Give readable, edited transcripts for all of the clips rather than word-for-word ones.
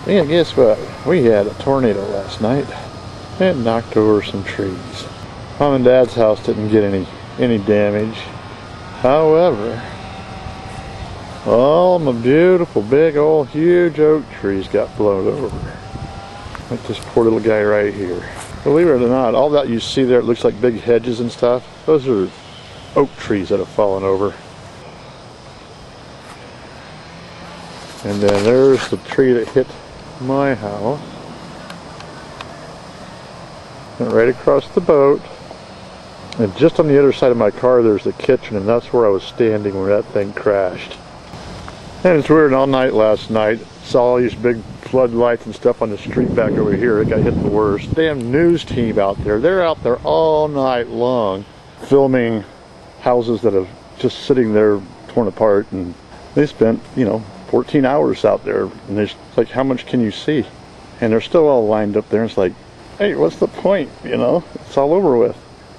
Yeah, guess what? We had a tornado last night. It knocked over some trees. Mom and Dad's house didn't get any damage. However, all my beautiful big old huge oak trees got blown over. Like this poor little guy right here. Believe it or not, all that you see there, it looks like big hedges and stuff. Those are oak trees that have fallen over. And then there's the tree that hit my house. And right across the boat. And just on the other side of my car there's the kitchen, and that's where I was standing when that thing crashed. And it's weird, all night last night, saw all these big floodlights and stuff on the street back over here. It got hit the worst. Damn news team out there, they're out there all night long filming houses that have just sitting there torn apart, and they spent, 14 hours out there, and it's like, how much can you see? And they're still all lined up there, and it's like, hey, what's the point? It's all over with.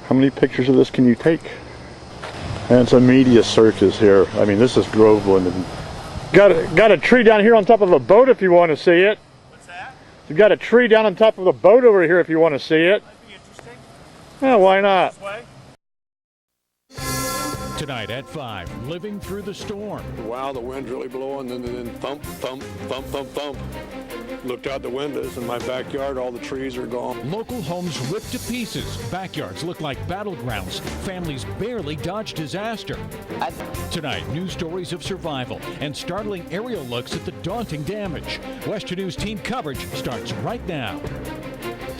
How many pictures of this can you take? And it's a media circus here. I mean, this is Groveland, and got a tree down here on top of a boat if you want to see it. What's that? You've got a tree down on top of the boat over here if you want to see it. That'd be interesting. Yeah, why not? This way. Tonight at 5, living through the storm. Wow, the wind's really blowing, and then thump, thump, thump, thump, thump. Looked out the windows in my backyard, all the trees are gone. Local homes ripped to pieces. Backyards look like battlegrounds. Families barely dodge disaster. Tonight, news stories of survival and startling aerial looks at the daunting damage. Western News team coverage starts right now.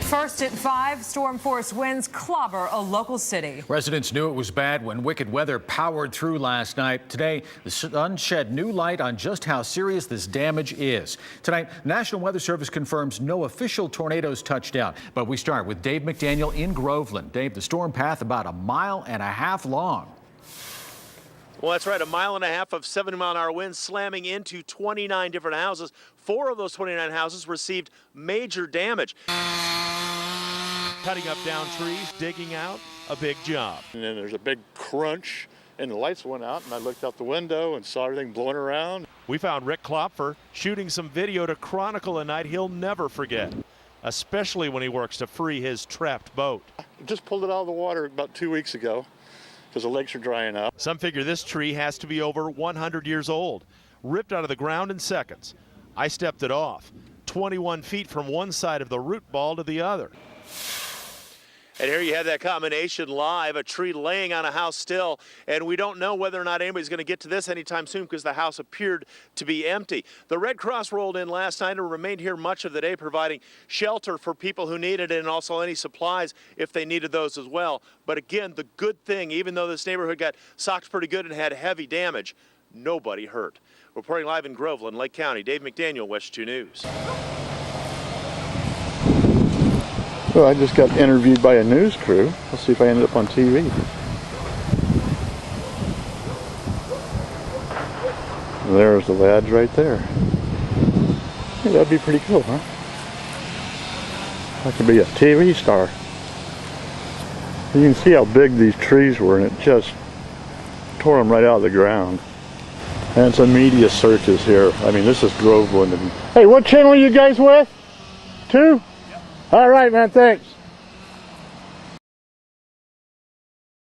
First at 5, storm-force winds clobber a local city. Residents knew it was bad when wicked weather powered through last night. Today, the sun shed new light on just how serious this damage is. Tonight, National Weather Service confirms no official tornadoes touched down. But we start with Dave McDaniel in Groveland. Dave, the storm path about 1.5 miles long. Well, that's right. 1.5 miles of 70-mile-an-hour winds slamming into 29 different houses. 4 of those 29 houses received major damage. Cutting up down trees, digging out, a big job. And then there's a big crunch, and the lights went out, and I looked out the window and saw everything blowing around. We found Rick Klopfer shooting some video to chronicle a night he'll never forget, especially when he works to free his trapped boat. I just pulled it out of the water about 2 weeks ago because the lakes are drying up. Some figure this tree has to be over 100 years old, ripped out of the ground in seconds. I stepped it off, 21 feet from one side of the root ball to the other. And here you have that combination live, a tree laying on a house still, and we don't know whether or not anybody's going to get to this anytime soon because the house appeared to be empty. The Red Cross rolled in last night and remained here much of the day, providing shelter for people who needed it and also any supplies if they needed those as well. But again, the good thing, even though this neighborhood got socked pretty good and had heavy damage, nobody hurt. Reporting live in Groveland, Lake County, Dave McDaniel, West 2 News. Well, I just got interviewed by a news crew. Let's see if I ended up on TV. There's the lads right there. Hey, that'd be pretty cool, huh? I could be a TV star. You can see how big these trees were, and it just tore them right out of the ground. And it's a media circus here. I mean, this is Groveland. And hey, what channel are you guys with? 2? All right, man, thanks.